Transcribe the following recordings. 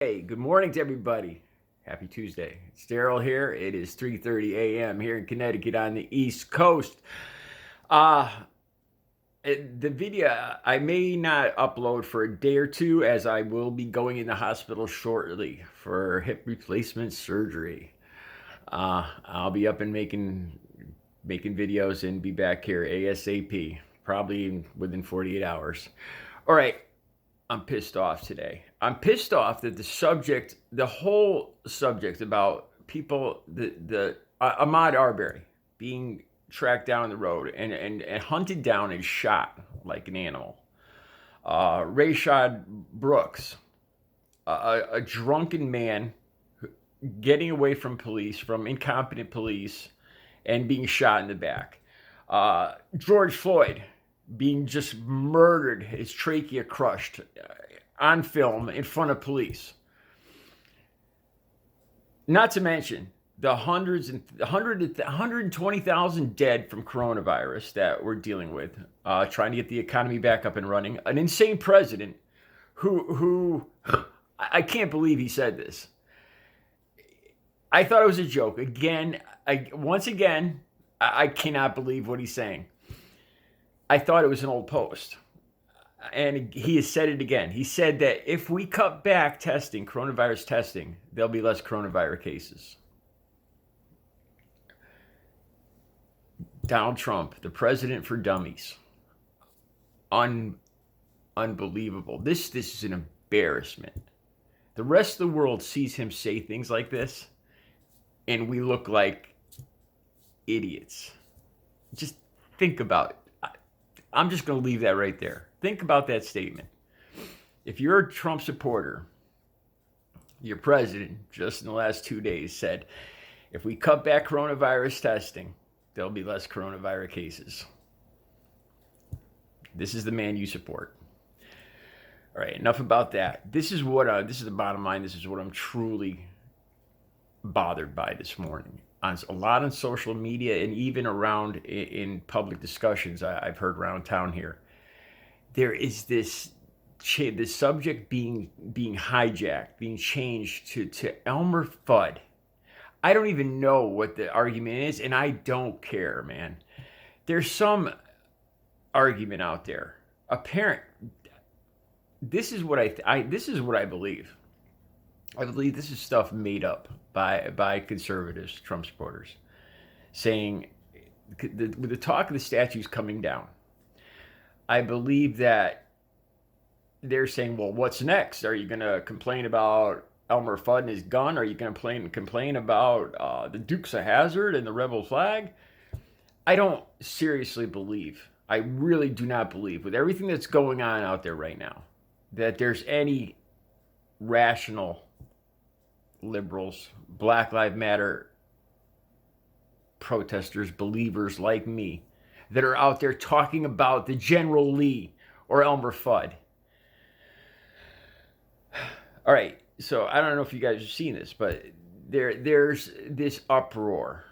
Hey, good morning to everybody. Happy Tuesday. It's Daryl here. It is 3:30 a.m. here in Connecticut on the East Coast. Uh, the video I may not upload for a day or two as I will be going in the hospital shortly for hip replacement surgery. I'll be up and making videos and be back here ASAP, probably within 48 hours. All right, I'm pissed off today. I'm pissed off that the whole subject about people, the Ahmaud Arbery being tracked down the road and hunted down and shot like an animal. Rayshad Brooks, a drunken man getting away from police, from incompetent police, and being shot in the back. George Floyd being just murdered, his trachea crushed on film in front of police. Not to mention the 120,000 dead from coronavirus that we're dealing with, trying to get the economy back up and running. An insane president who I can't believe he said this. I thought it was a joke. Once again, I cannot believe what he's saying. I thought it was an old post. And he has said it again. He said that if we cut back coronavirus testing, there'll be less coronavirus cases. Donald Trump, the president for dummies. Unbelievable. This is an embarrassment. The rest of the world sees him say things like this, and we look like idiots. Just think about it. I'm just going to leave that right there. Think about that statement. If you're a Trump supporter, your president just in the last 2 days said, if we cut back coronavirus testing, there'll be less coronavirus cases. This is the man you support. All right, enough about that. This is the bottom line. This is what I'm truly bothered by this morning. A lot on social media and even around in public discussions I've heard around town here. There is this subject being hijacked, being changed to Elmer Fudd. I don't even know what the argument is, and I don't care, man. There's some argument out there. This is what I believe. I believe this is stuff made up by conservatives, Trump supporters, saying with the talk of the statues coming down. I believe that they're saying, well, what's next? Are you going to complain about Elmer Fudd and his gun? Are you going to complain about the Dukes of Hazzard and the rebel flag? I don't seriously believe, I really do not believe, with everything that's going on out there right now, that there's any rational liberals, Black Lives Matter protesters, believers like me, that are out there talking about the General Lee or Elmer Fudd. All right, so I don't know if you guys have seen this, but there's this uproar.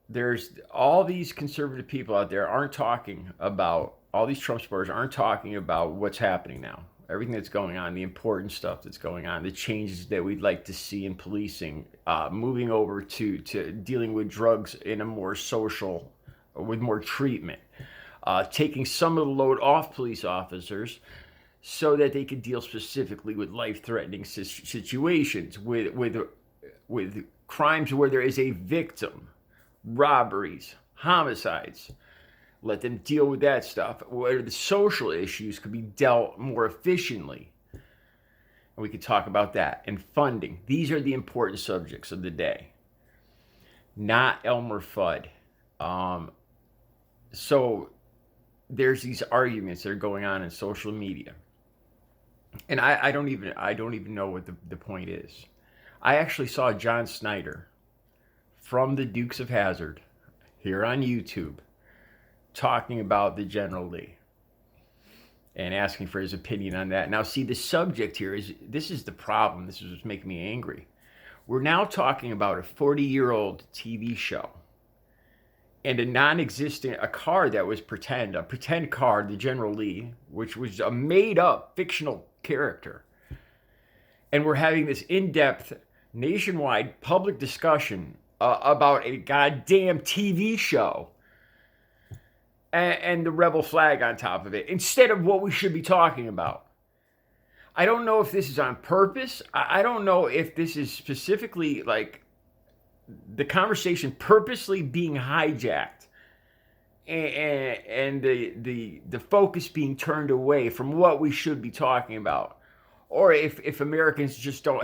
There's all these conservative people out there all these Trump supporters aren't talking about what's happening now. Everything that's going on, the important stuff that's going on, the changes that we'd like to see in policing, moving over to dealing with drugs in a more social, with more treatment, taking some of the load off police officers so that they could deal specifically with life-threatening situations, with crimes where there is a victim, robberies, homicides. Let them deal with that stuff, where the social issues could be dealt more efficiently. And we could talk about that. And funding. These are the important subjects of the day. Not Elmer Fudd. So there's these arguments that are going on in social media. And I don't even know what the point is. I actually saw John Snyder from the Dukes of Hazzard here on YouTube talking about the General Lee and asking for his opinion on that. Now, see, the subject here this is the problem. This is what's making me angry. We're now talking about a 40-year-old TV show and a car that was a pretend car, the General Lee, which was a made-up fictional character. and we're having this in-depth, nationwide public discussion about a goddamn TV show and the rebel flag on top of it, instead of what we should be talking about. I don't know if this is on purpose. I don't know if this is specifically like the conversation purposely being hijacked and the focus being turned away from what we should be talking about, or if Americans just don't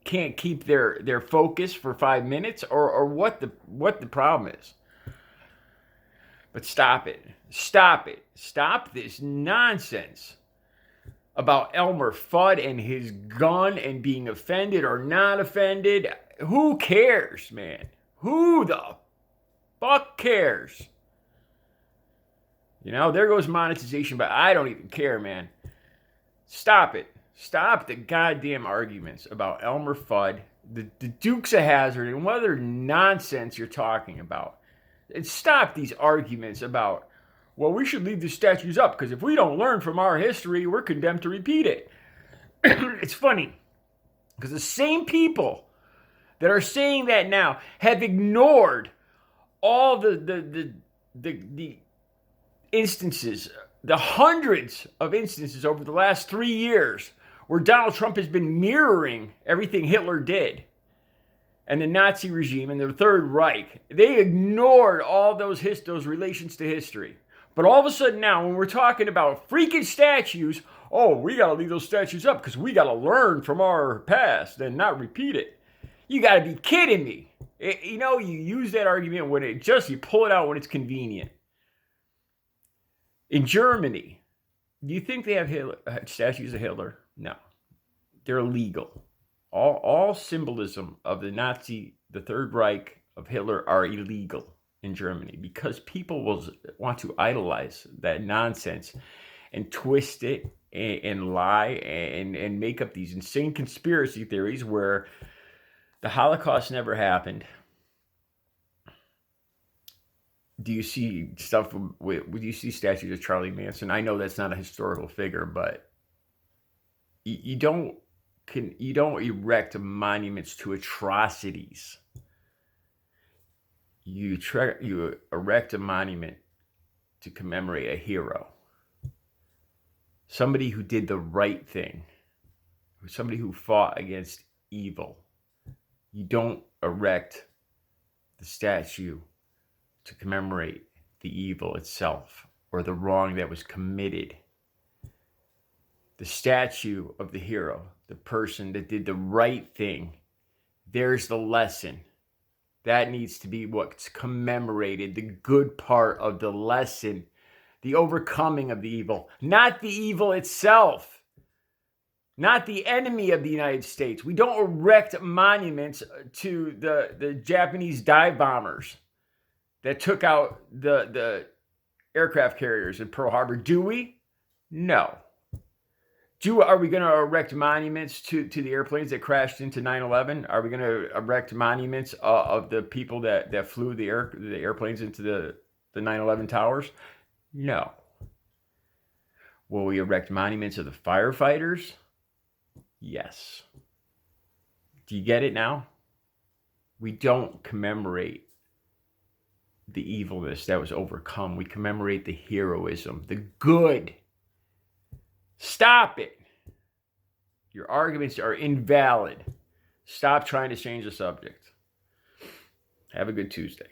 can't keep their focus for 5 minutes, or what the problem is. But stop it. Stop this nonsense about Elmer Fudd and his gun and being offended or not offended. Who cares, man? Who the fuck cares? You know, there goes monetization, but I don't even care, man. Stop it. Stop the goddamn arguments about Elmer Fudd, the Dukes of Hazzard, and what other nonsense you're talking about. And stop these arguments about, well, we should leave the statues up because if we don't learn from our history, we're condemned to repeat it. It's funny because the same people that are saying that now have ignored all the instances, the hundreds of instances over the last 3 years where Donald Trump has been mirroring everything Hitler did and the Nazi regime and the Third Reich. They ignored all those relations to history. But all of a sudden now, when we're talking about freaking statues, oh, we got to leave those statues up because we got to learn from our past and not repeat it. You got to be kidding me. You use that argument when you pull it out when it's convenient. In Germany, do you think they have statues of Hitler? No. They're illegal. All symbolism of the Nazi, the Third Reich, of Hitler are illegal in Germany because people will want to idolize that nonsense and twist it and lie and make up these insane conspiracy theories where the Holocaust never happened. Do you see stuff? Do you see statues of Charlie Manson? I know that's not a historical figure, but you don't erect monuments to atrocities. You erect a monument to commemorate a hero, somebody who did the right thing, somebody who fought against evil. You don't erect the statue to commemorate the evil itself or the wrong that was committed. The statue of the hero, the person that did the right thing, there's the lesson. That needs to be what's commemorated, the good part of the lesson, the overcoming of the evil, not the evil itself, not the enemy of the United States. We don't erect monuments to the Japanese dive bombers that took out the aircraft carriers in Pearl Harbor, do we? No. Are we going to erect monuments to the airplanes that crashed into 9/11? Are we going to erect monuments of the people that flew the airplanes into the 9/11 towers? No. Will we erect monuments of the firefighters? Yes. Do you get it now? We don't commemorate the evilness that was overcome. We commemorate the heroism, the good. Stop it. Your arguments are invalid. Stop trying to change the subject. Have a good Tuesday.